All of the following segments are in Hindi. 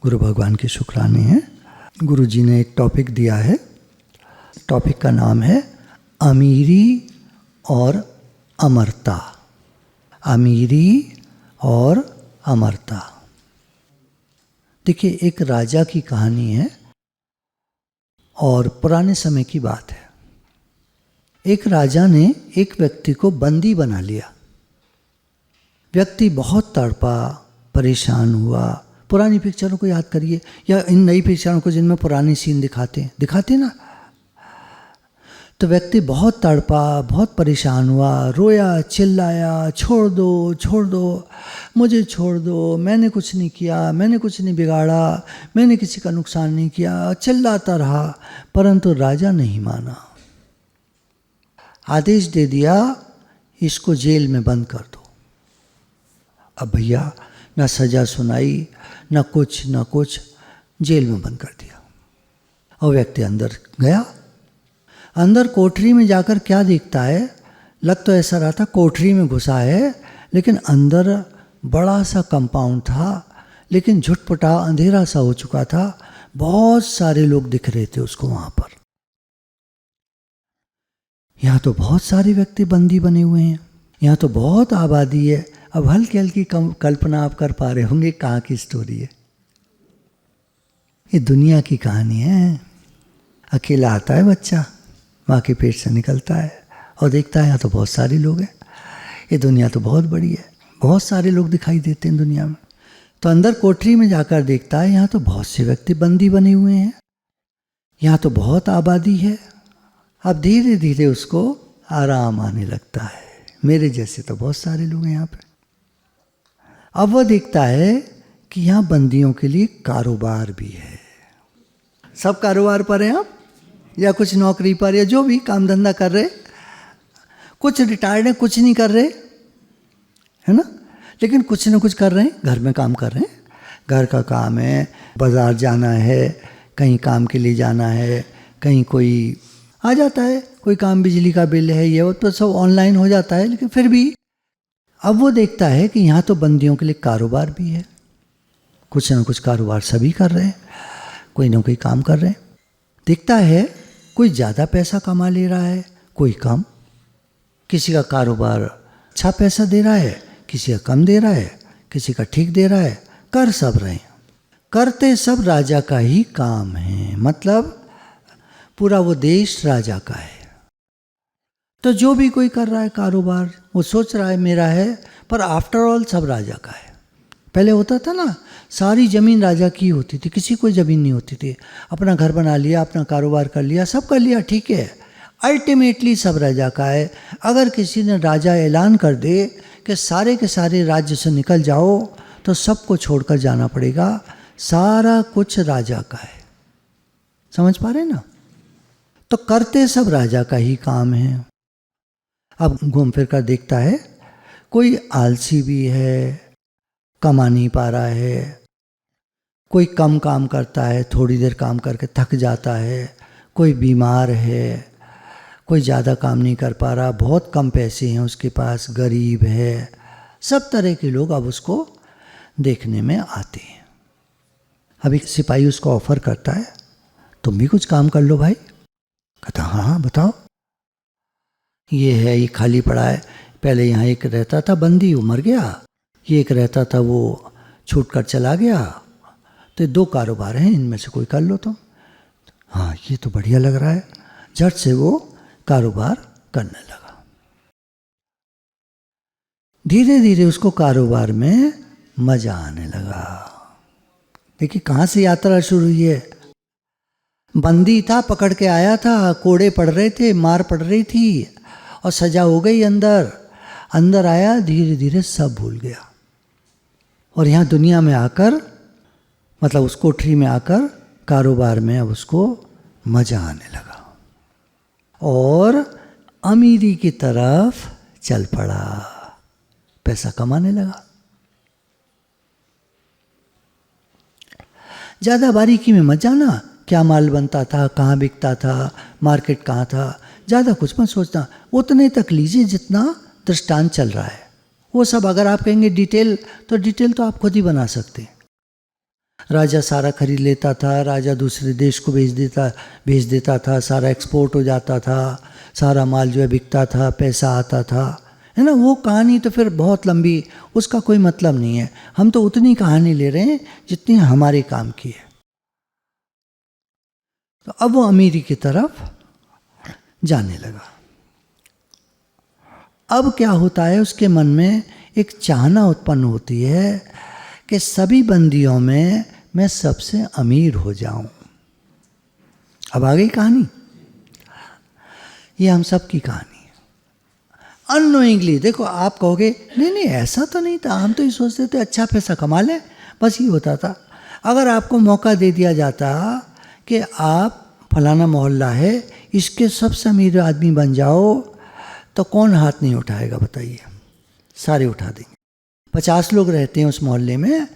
गुरु भगवान की शुक्राने हैं। गुरु जी ने एक टॉपिक दिया है। टॉपिक का नाम है अमीरी और अमरता। अमीरी और अमरता। देखिए, एक राजा की कहानी है और पुराने समय की बात है। एक राजा ने एक व्यक्ति को बंदी बना लिया। व्यक्ति बहुत तड़पा, परेशान हुआ। पुरानी पिक्चरों को याद करिए या इन नई पिक्चरों को जिनमें पुराने सीन दिखाते ना। तो व्यक्ति बहुत तड़पा, बहुत परेशान हुआ, रोया, चिल्लाया, छोड़ दो, मुझे छोड़ दो, मैंने कुछ नहीं किया, मैंने कुछ नहीं बिगाड़ा, मैंने किसी का नुकसान नहीं किया, चिल्लाता रहा। परंतु राजा नहीं माना। आदेश दे दिया, इसको जेल में बंद कर दो। अब भैया न सजा सुनाई, न कुछ, जेल में बंद कर दिया। और व्यक्ति अंदर गया। अंदर कोठरी में जाकर क्या देखता है, लग तो ऐसा रहा था कोठरी में घुसा है, लेकिन अंदर बड़ा सा कंपाउंड था, लेकिन झुटपुटा अंधेरा सा हो चुका था। बहुत सारे लोग दिख रहे थे उसको वहां पर। यहाँ तो बहुत सारे व्यक्ति बंदी बने हुए हैं, यहाँ तो बहुत आबादी है। अब हल्की हल्की कल्पना आप कर पा रहे होंगे कहाँ की स्टोरी है। ये दुनिया की कहानी है। अकेला आता है बच्चा, माँ के पेट से निकलता है और देखता है यहाँ तो बहुत सारे लोग हैं। ये दुनिया तो बहुत बड़ी है, बहुत सारे लोग दिखाई देते हैं दुनिया में। तो अंदर कोठरी में जाकर देखता है यहाँ तो बहुत से व्यक्ति बंदी बने हुए हैं, यहाँ तो बहुत आबादी है। अब धीरे धीरे उसको आराम आने लगता है, मेरे जैसे तो बहुत सारे लोग हैं यहाँ पे। अब वह देखता है कि यहाँ बंदियों के लिए कारोबार भी है। सब कारोबार पर हैं आप, या कुछ नौकरी पर, या जो भी काम धंधा कर रहे, कुछ रिटायर्ड है, कुछ नहीं कर रहे, है ना, लेकिन कुछ ना कुछ कर रहे हैं। घर में काम कर रहे हैं, घर का काम है, बाजार जाना है, कहीं काम के लिए जाना है, कहीं कोई आ जाता है, कोई काम बिजली का बिल है, ये वो तो सब ऑनलाइन हो जाता है। लेकिन फिर भी अब वो देखता है कि यहाँ तो बंदियों के लिए कारोबार भी है। कुछ ना कुछ कारोबार सभी कर रहे हैं, कोई ना कोई काम कर रहे हैं। देखता है कोई ज़्यादा पैसा कमा ले रहा है, कोई कम। किसी का कारोबार अच्छा पैसा दे रहा है, किसी का कम दे रहा है, किसी का ठीक दे रहा है। कर सब रहे हैं, करते सब राजा का ही काम है। मतलब पूरा वो देश राजा का है। तो जो भी कोई कर रहा है कारोबार, वो सोच रहा है मेरा है, पर आफ्टर ऑल सब राजा का है। पहले होता था ना, सारी ज़मीन राजा की होती थी, किसी को ज़मीन नहीं होती थी। अपना घर बना लिया, अपना कारोबार कर लिया, सब कर लिया, ठीक है। अल्टीमेटली सब राजा का है। अगर किसी ने राजा ऐलान कर दे कि सारे के सारे राज्य से निकल जाओ, तो सबको छोड़कर जाना पड़ेगा। सारा कुछ राजा का है। समझ पा रहे ना? तो करते सब राजा का ही काम है। अब घूम फिर कर देखता है कोई आलसी भी है, कमा नहीं पा रहा है, कोई कम काम करता है, थोड़ी देर काम करके थक जाता है, कोई बीमार है, कोई ज़्यादा काम नहीं कर पा रहा, बहुत कम पैसे हैं उसके पास, गरीब है। सब तरह के लोग अब उसको देखने में आते हैं। अब एक सिपाही उसको ऑफर करता है, तुम भी कुछ काम कर लो भाई। कहता हाँ बताओ। ये है, ये खाली पड़ा है। पहले यहाँ एक रहता था बंदी, वो मर गया। ये एक रहता था, वो छूट कर चला गया। तो 2 कारोबार हैं, इनमें से कोई कर लो तुम। हाँ, ये तो बढ़िया लग रहा है। झट से वो कारोबार करने लगा। धीरे धीरे उसको कारोबार में मजा आने लगा। देखिए कहाँ से यात्रा शुरू हुई है। बंदी था, पकड़ के आया था, कोड़े पड़ रहे थे, मार पड़ रही थी, और सजा हो गई। अंदर आया, धीरे धीरे सब भूल गया। और यहाँ दुनिया में आकर, मतलब उस कोठरी में आकर, कारोबार में अब उसको मजा आने लगा और अमीरी की तरफ चल पड़ा, पैसा कमाने लगा। ज़्यादा बारीकी में मत जाना, क्या माल बनता था, कहाँ बिकता था, मार्केट कहाँ था, ज़्यादा कुछ मत सोचना। उतने तक लीजिए जितना दृष्टांत चल रहा है। वो सब अगर आप कहेंगे डिटेल, तो डिटेल तो आप खुद ही बना सकते हैं। राजा सारा खरीद लेता था, राजा दूसरे देश को भेज देता था, सारा एक्सपोर्ट हो जाता था, सारा माल जो है बिकता था, पैसा आता था, है ना। वो कहानी तो फिर बहुत लंबी, उसका कोई मतलब नहीं है। हम तो उतनी कहानी ले रहे हैं जितनी हमारे काम की है। तो अब वो अमीरी की तरफ जाने लगा। अब क्या होता है, उसके मन में एक चाहना उत्पन्न होती है कि सभी बंदियों में मैं सबसे अमीर हो जाऊं। अब आ गई कहानी, ये हम सब की कहानी है। अननोइंगली, देखो आप कहोगे नहीं नहीं ऐसा तो नहीं था, हम तो ये सोचते थे अच्छा पैसा कमा लें, बस ये होता था। अगर आपको मौका दे दिया जाता कि आप फलाना मोहल्ला है, इसके सबसे अमीर आदमी बन जाओ, तो कौन हाथ नहीं उठाएगा बताइए? सारे उठा देंगे। 50 लोग रहते हैं उस मोहल्ले में,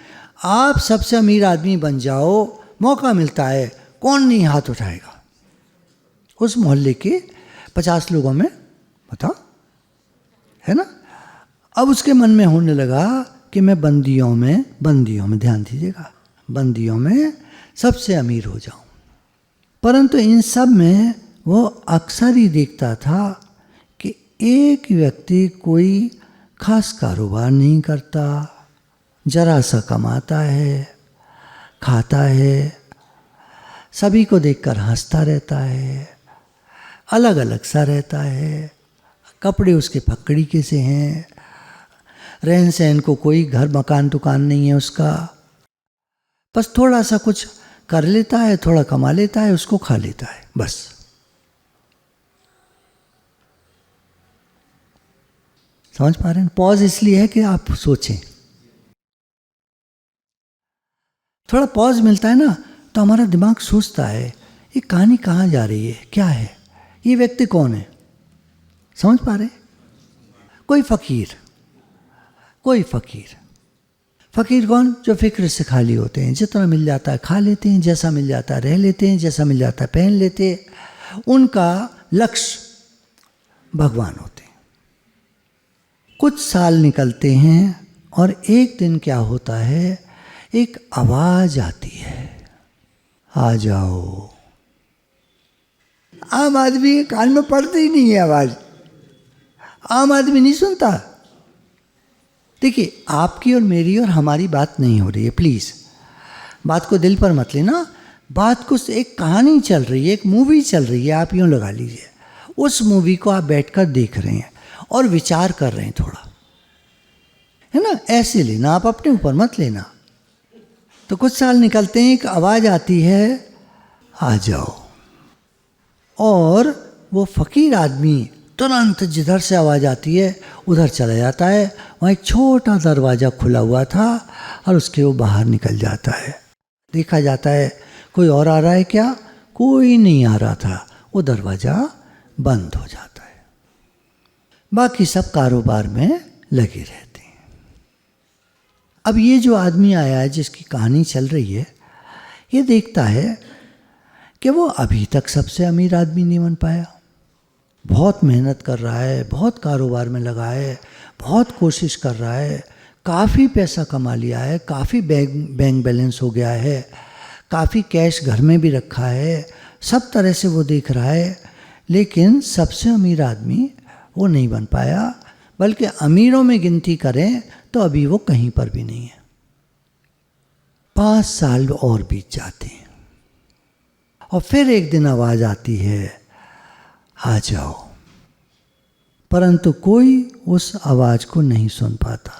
आप सबसे अमीर आदमी बन जाओ, मौका मिलता है, कौन नहीं हाथ उठाएगा? उस मोहल्ले के 50 लोगों में, बताओ, है ना। अब उसके मन में होने लगा कि मैं बंदियों में ध्यान दीजिएगा, बंदियों में सबसे अमीर हो जाऊं। परंतु इन सब में वो अक्सर ही देखता था कि एक व्यक्ति कोई खास कारोबार नहीं करता, जरा सा कमाता है, खाता है, सभी को देखकर हंसता रहता है, अलग अलग सा रहता है, कपड़े उसके फक्कड़ी के से हैं, रहन सहन को कोई घर मकान दुकान नहीं है उसका, बस थोड़ा सा कुछ कर लेता है, थोड़ा कमा लेता है, उसको खा लेता है, बस। समझ पा रहे हैं? पॉज इसलिए है कि आप सोचें, थोड़ा पॉज मिलता है ना, तो हमारा दिमाग सोचता है ये कहानी कहाँ जा रही है, क्या है, ये व्यक्ति कौन है। समझ पा रहे? कोई फकीर फकीर कौन? जो फिक्र से खाली होते हैं, जितना मिल जाता है खा लेते हैं, जैसा मिल जाता है रह लेते हैं, जैसा मिल जाता है पहन लेते हैं। उनका लक्ष्य भगवान होते हैं। कुछ साल निकलते हैं और एक दिन क्या होता है, एक आवाज आती है, आ जाओ। आम आदमी के कान में पड़ती ही नहीं है आवाज, आम आदमी नहीं सुनता। देखिए, आपकी और मेरी और हमारी बात नहीं हो रही है, प्लीज बात को दिल पर मत लेना। बात को, एक कहानी चल रही है, एक मूवी चल रही है, आप यूं लगा लीजिए। उस मूवी को आप बैठकर देख रहे हैं और विचार कर रहे हैं थोड़ा, है ना। ऐसे लेना, आप अपने ऊपर मत लेना। तो कुछ साल निकलते हैं, एक आवाज आती है, आ जाओ। और वो फकीर आदमी तुरंत जिधर से आवाज आती है उधर चला जाता है। वहाँ एक छोटा दरवाज़ा खुला हुआ था और उसके वो बाहर निकल जाता है। देखा जाता है कोई और आ रहा है क्या, कोई नहीं आ रहा था, वो दरवाज़ा बंद हो जाता है। बाकी सब कारोबार में लगे रहते हैं। अब ये जो आदमी आया है, जिसकी कहानी चल रही है, ये देखता है कि वो अभी तक सबसे अमीर आदमी नहीं बन पाया। बहुत मेहनत कर रहा है, बहुत कारोबार में लगा है, बहुत कोशिश कर रहा है, काफ़ी पैसा कमा लिया है, काफ़ी बैंक बैलेंस हो गया है, काफ़ी कैश घर में भी रखा है, सब तरह से वो देख रहा है, लेकिन सबसे अमीर आदमी वो नहीं बन पाया। बल्कि अमीरों में गिनती करें तो अभी वो कहीं पर भी नहीं है। 5 साल और बीत जाते हैं और फिर एक दिन आवाज़ आती है, आ जाओ। परंतु कोई उस आवाज़ को नहीं सुन पाता।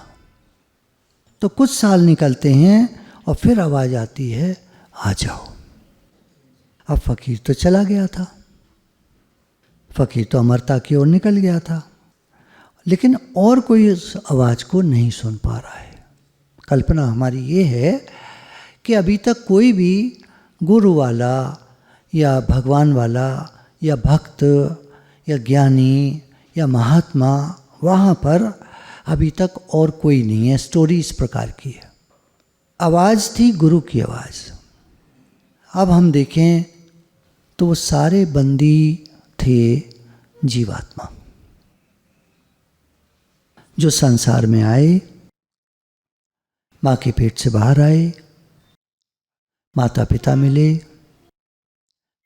तो कुछ साल निकलते हैं और फिर आवाज़ आती है, आ जाओ। अब फकीर तो चला गया था, फकीर तो अमरता की ओर निकल गया था, लेकिन और कोई उस आवाज़ को नहीं सुन पा रहा है। कल्पना हमारी ये है कि अभी तक कोई भी गुरु वाला या भगवान वाला या भक्त या ज्ञानी या महात्मा, वहाँ पर अभी तक और कोई नहीं है। स्टोरी इस प्रकार की है। आवाज़ थी गुरु की आवाज़। अब हम देखें तो वो सारे बंदी थे जीवात्मा, जो संसार में आए, माँ के पेट से बाहर आए, माता पिता मिले,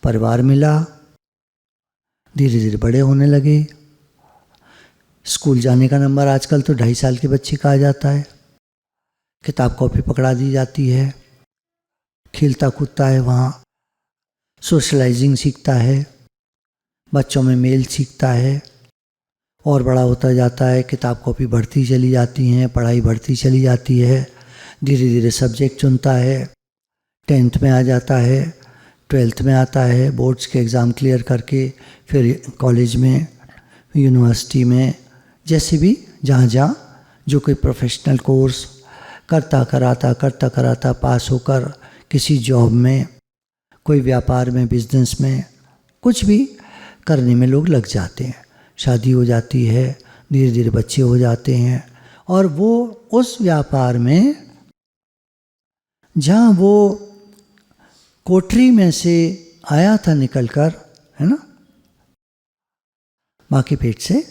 परिवार मिला, धीरे धीरे बड़े होने लगे। स्कूल जाने का नंबर आजकल तो 2.5 साल के बच्चे का आ जाता है। किताब कॉपी पकड़ा दी जाती है, खेलता कूदता है वहाँ, सोशलाइजिंग सीखता है, बच्चों में मेल सीखता है, और बड़ा होता जाता है, किताब कॉपी बढ़ती चली जाती हैं, पढ़ाई बढ़ती चली जाती है, धीरे धीरे सब्जेक्ट चुनता है, 10th में आ जाता है, 12th में आता है, बोर्ड्स के एग्ज़ाम क्लियर करके फिर कॉलेज में, यूनिवर्सिटी में, जैसे भी जहाँ जहाँ जो कोई प्रोफेशनल कोर्स करता कराता पास होकर किसी जॉब में, कोई व्यापार में, बिजनेस में, कुछ भी करने में लोग लग जाते हैं। शादी हो जाती है, धीरे धीरे बच्चे हो जाते हैं, और वो उस व्यापार में जहाँ वो कोठरी में से आया था निकलकर, है ना, माँ के पेट से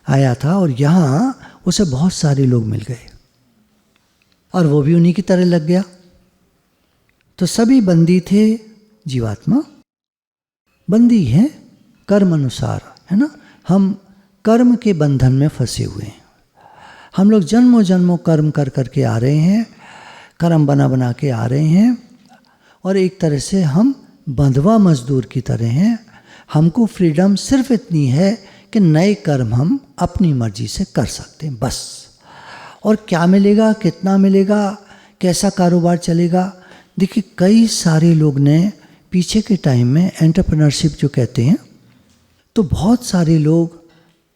आया था, और यहाँ उसे बहुत सारे लोग मिल गए और वो भी उन्हीं की तरह लग गया। तो सभी बंदी थे, जीवात्मा बंदी है कर्म अनुसार, है ना। हम कर्म के बंधन में फंसे हुए हैं। हम लोग जन्मों जन्मों कर्म कर करके आ रहे हैं, कर्म बना बना के आ रहे हैं, और एक तरह से हम बंधवा मजदूर की तरह हैं। हमको फ्रीडम सिर्फ इतनी है कि नए कर्म हम अपनी मर्जी से कर सकते हैं, बस। और क्या मिलेगा, कितना मिलेगा, कैसा कारोबार चलेगा। देखिए, कई सारे लोग ने पीछे के टाइम में एंटरप्रेन्योरशिप जो कहते हैं, तो बहुत सारे लोग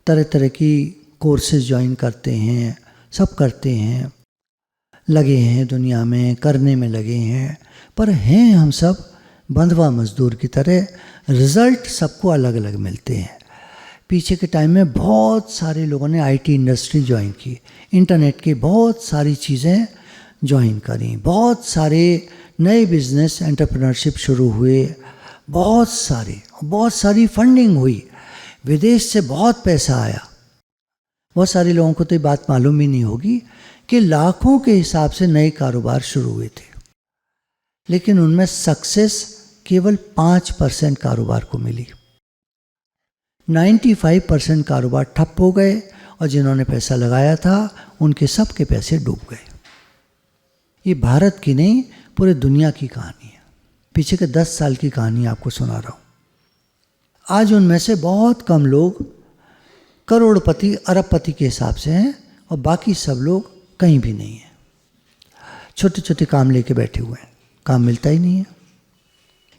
तरह तरह की कोर्सेज ज्वाइन करते हैं, सब करते हैं, लगे हैं दुनिया में, करने में लगे हैं, पर हैं हम सब बंधवा मजदूर की तरह। रिज़ल्ट सबको अलग अलग मिलते हैं। पीछे के टाइम में बहुत सारे लोगों ने आईटी इंडस्ट्री ज्वाइन की, इंटरनेट की बहुत सारी चीज़ें ज्वाइन करी, बहुत सारे नए बिजनेस एंटरप्रेन्योरशिप शुरू हुए, बहुत सारी फंडिंग हुई, विदेश से बहुत पैसा आया। बहुत सारे लोगों को तो ये बात मालूम ही नहीं होगी कि लाखों के हिसाब से नए कारोबार शुरू हुए थे, लेकिन उनमें सक्सेस केवल 5% कारोबार को मिली। 95% कारोबार ठप हो गए, और जिन्होंने पैसा लगाया था उनके सब के पैसे डूब गए। ये भारत की नहीं, पूरे दुनिया की कहानी है। पीछे के 10 साल की कहानी आपको सुना रहा हूँ। आज उनमें से बहुत कम लोग करोड़पति अरबपति के हिसाब से हैं, और बाकी सब लोग कहीं भी नहीं हैं। छोटे छोटे काम लेके बैठे हुए हैं, काम मिलता ही नहीं है।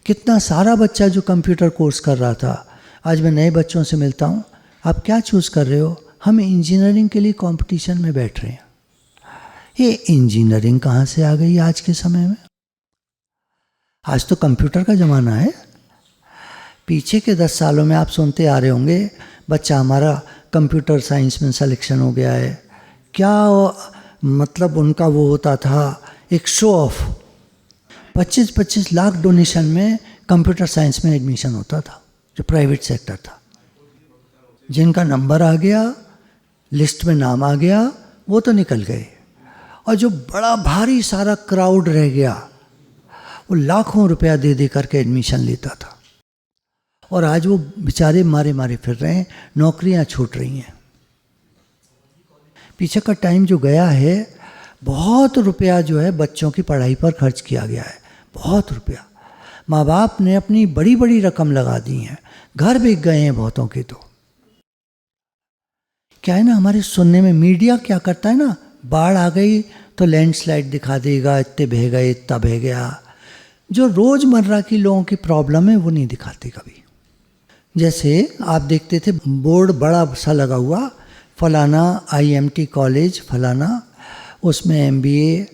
कितना सारा बच्चा जो कंप्यूटर कोर्स कर रहा था, आज मैं नए बच्चों से मिलता हूँ, आप क्या चूज़ कर रहे हो? हम इंजीनियरिंग के लिए कंपटीशन में बैठ रहे हैं। ये इंजीनियरिंग कहाँ से आ गई आज के समय में? आज तो कंप्यूटर का ज़माना है। पीछे के 10 सालों में आप सुनते आ रहे होंगे, बच्चा हमारा कंप्यूटर साइंस में सिलेक्शन हो गया है। क्या मतलब उनका वो होता था, एक शो ऑफ। 25-25 लाख डोनेशन में कंप्यूटर साइंस में एडमिशन होता था, जो प्राइवेट सेक्टर था। जिनका नंबर आ गया, लिस्ट में नाम आ गया, वो तो निकल गए, और जो बड़ा भारी सारा क्राउड रह गया, वो लाखों रुपया दे दे करके एडमिशन लेता था, और आज वो बेचारे मारे मारे फिर रहे हैं, नौकरियां छूट रही हैं। पीछे का टाइम जो गया है, बहुत रुपया जो है बच्चों की पढ़ाई पर खर्च किया गया है, बहुत रुपया। माँ बाप ने अपनी बड़ी बड़ी रकम लगा दी है, घर बिक गए हैं बहुतों के। तो क्या है ना, हमारे सुनने में मीडिया क्या करता है ना, बाढ़ आ गई तो लैंडस्लाइड दिखा देगा, इतने बह गए, इतना बह गया। जो रोज़मर्रा की लोगों की प्रॉब्लम है वो नहीं दिखाते कभी। जैसे आप देखते थे बोर्ड बड़ा सा लगा हुआ, फलाना IMT कॉलेज फलाना, उसमें MBA,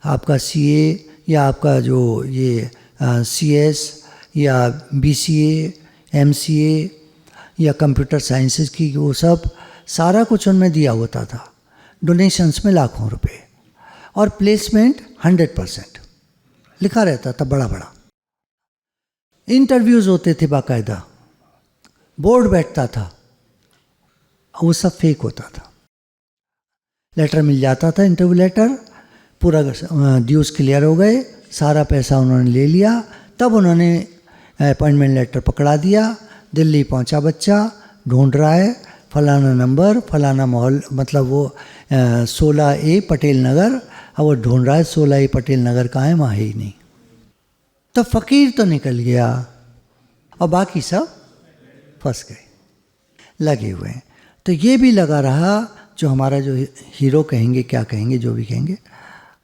आपका CA, या आपका जो ये CS या BCA, MCA या कंप्यूटर साइंसेस की, वो सब सारा कुछ उनमें दिया होता था, डोनेशंस में लाखों रुपए, और प्लेसमेंट 100% लिखा रहता था, बड़ा बड़ा। इंटरव्यूज़ होते थे बाकायदा, बोर्ड बैठता था, वो सब फेक होता था। लेटर मिल जाता था, इंटरव्यू लेटर, पूरा ड्यूज क्लियर हो गए, सारा पैसा उन्होंने ले लिया। तब उन्होंने अपॉइंटमेंट लेटर पकड़ा दिया। दिल्ली पहुंचा बच्चा, ढूंढ रहा है फलाना नंबर, फलाना महल, मतलब वो 16A पटेल नगर। अब वो ढूंढ रहा है 16A पटेल नगर कहाँ है, वहाँ है ही नहीं। तो फ़कीर तो निकल गया और बाकी सब फंस गए, लगे हुए हैं। तो ये भी लगा रहा, जो हमारा जो हीरो कहेंगे, क्या कहेंगे, जो भी कहेंगे,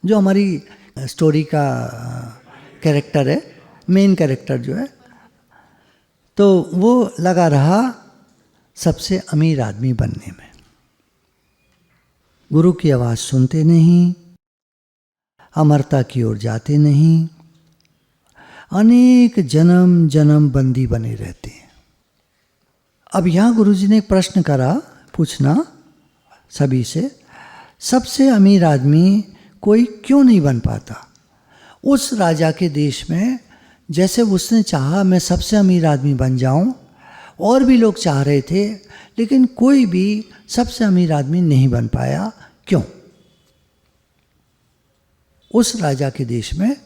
जो हमारी स्टोरी का कैरेक्टर है, मेन कैरेक्टर जो है, तो वो लगा रहा सबसे अमीर आदमी बनने में। गुरु की आवाज़ सुनते नहीं, अमरता की ओर जाते नहीं, अनेक जन्म जन्म बंदी बने रहते हैं। अब यहाँ गुरुजी ने एक प्रश्न करा, पूछना सभी से, सबसे अमीर आदमी कोई क्यों नहीं बन पाता? उस राजा के देश में जैसे उसने चाहा मैं सबसे अमीर आदमी बन जाऊं, और भी लोग चाह रहे थे, लेकिन कोई भी सबसे अमीर आदमी नहीं बन पाया। क्यों? उस राजा के देश में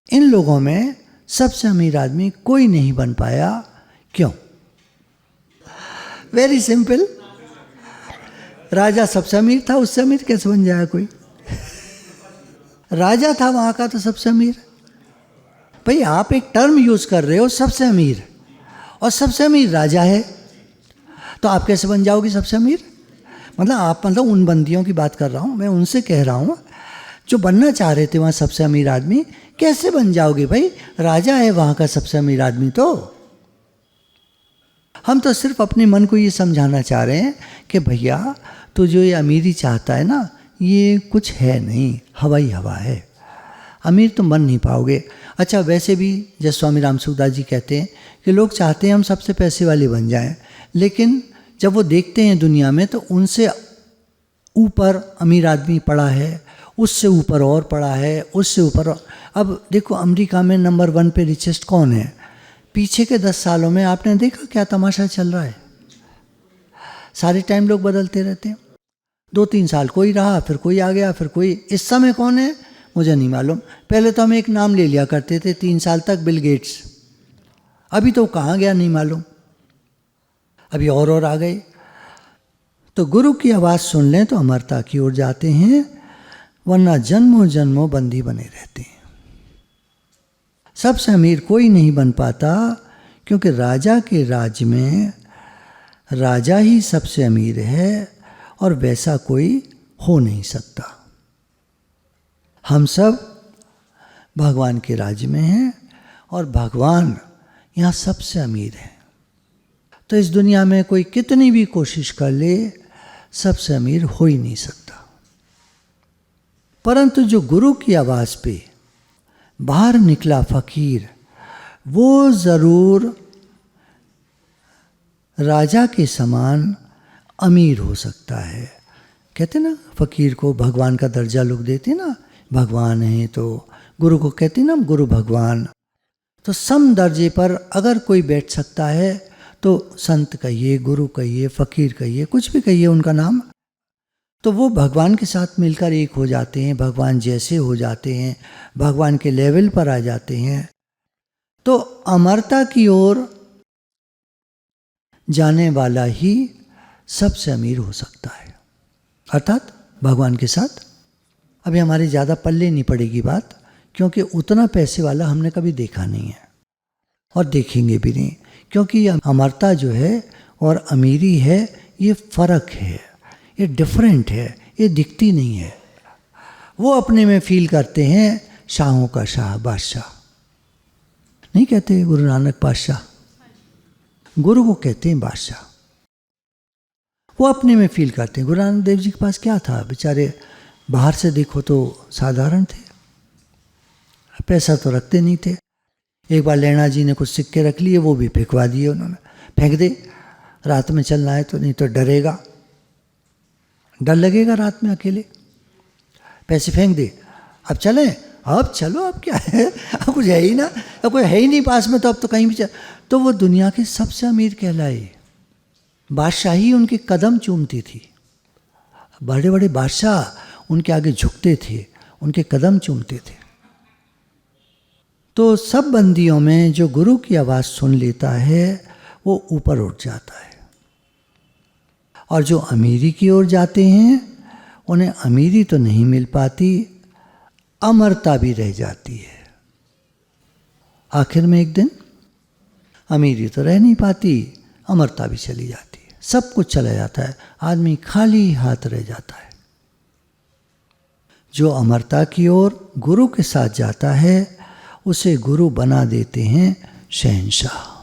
इन लोगों में सबसे अमीर आदमी कोई नहीं बन पाया, क्यों? वेरी सिंपल, राजा सबसे अमीर था, उससे अमीर कैसे बन जाएगा कोई? राजा था वहां का तो सबसे अमीर। भाई आप एक टर्म यूज कर रहे हो सबसे अमीर, और सबसे अमीर राजा है, तो आप कैसे बन जाओगे सबसे अमीर? मतलब उन बंदियों की बात कर रहा हूं मैं, उनसे कह रहा हूं जो बनना चाह रहे थे वहां सबसे अमीर आदमी, कैसे बन जाओगे भाई? राजा है वहां का सबसे अमीर आदमी। तो हम तो सिर्फ अपने मन को ये समझाना चाह रहे हैं कि भैया तो जो ये अमीरी चाहता है ना, ये कुछ है नहीं, हवा ही हवा है, अमीर तुम बन नहीं पाओगे। अच्छा वैसे भी जैसे स्वामी राम सुखदास जी कहते हैं कि लोग चाहते हैं हम सबसे पैसे वाले बन जाएं, लेकिन जब वो देखते हैं दुनिया में तो उनसे ऊपर अमीर आदमी पड़ा है, उससे ऊपर और पड़ा है, उससे ऊपर। अब देखो अमेरिका में नंबर 1 पे रिचेस्ट कौन है? पीछे के 10 सालों में आपने देखा क्या तमाशा चल रहा है? सारे टाइम लोग बदलते रहते हैं, 2-3 साल कोई रहा, फिर कोई आ गया, फिर कोई। इस समय कौन है मुझे नहीं मालूम। पहले तो हम एक नाम ले लिया करते थे 3 साल तक, बिल गेट्स। अभी तो कहाँ गया नहीं मालूम, अभी और आ गए। तो गुरु की आवाज़ सुन लें तो अमरता की ओर जाते हैं, वरना जन्मों जन्मों बंदी बने रहते हैं। सबसे अमीर कोई नहीं बन पाता, क्योंकि राजा के राज में राजा ही सबसे अमीर है, और वैसा कोई हो नहीं सकता। हम सब भगवान के राज्य में हैं, और भगवान यहाँ सबसे अमीर है। तो इस दुनिया में कोई कितनी भी कोशिश कर ले, सबसे अमीर हो ही नहीं सकता। परंतु जो गुरु की आवाज़ पे बाहर निकला फकीर, वो ज़रूर राजा के समान अमीर हो सकता है। कहते ना फकीर को भगवान का दर्जा लोग देते ना, भगवान है तो गुरु को कहते ना गुरु भगवान। तो सम दर्जे पर अगर कोई बैठ सकता है तो संत कहिए, गुरु कहिए, फकीर कहिए, कुछ भी कहिए उनका नाम, तो वो भगवान के साथ मिलकर एक हो जाते हैं, भगवान जैसे हो जाते हैं, भगवान के लेवल पर आ जाते हैं। तो अमरता की ओर जाने वाला ही सबसे अमीर हो सकता है, अर्थात भगवान के साथ। अभी हमारे ज़्यादा पल्ले नहीं पड़ेगी बात, क्योंकि उतना पैसे वाला हमने कभी देखा नहीं है और देखेंगे भी नहीं, क्योंकि अमरता जो है और अमीरी है, ये फ़र्क है, ये डिफरेंट है, ये दिखती नहीं है। वो अपने में फील करते हैं शाहों का शाह, बादशाह नहीं कहते गुरु नानक बादशाह, गुरु को कहते हैं बादशाह। वो अपने में फील करते हैं। गुरु नानक देव जी के पास क्या था, बेचारे बाहर से देखो तो साधारण थे, पैसा तो रखते नहीं थे। एक बार लेना जी ने कुछ सिक्के रख लिए, वो भी फेंकवा दिए उन्होंने, फेंक दे, रात में चलना है तो, नहीं तो डरेगा, डर लगेगा रात में अकेले, पैसे फेंक दे। अब चलें, अब चलो, अब क्या है, अब कुछ है ही ना, अब कोई है ही नहीं पास में, तो अब तो कहीं भी तो वो दुनिया के सबसे अमीर कहलाए। बादशाही उनके कदम चूमती थी, बड़े बड़े बादशाह उनके आगे झुकते थे, उनके कदम चूमते थे। तो सब बंदियों में जो गुरु की आवाज़ सुन लेता है वो ऊपर उठ जाता है, और जो अमीरी की ओर जाते हैं उन्हें अमीरी तो नहीं मिल पाती, अमरता भी रह जाती है। आखिर में एक दिन अमीरी तो रह नहीं पाती, अमरता भी चली जाती है, सब कुछ चला जाता है, आदमी खाली हाथ रह जाता है। जो अमरता की ओर गुरु के साथ जाता है उसे गुरु बना देते हैं शहंशाह।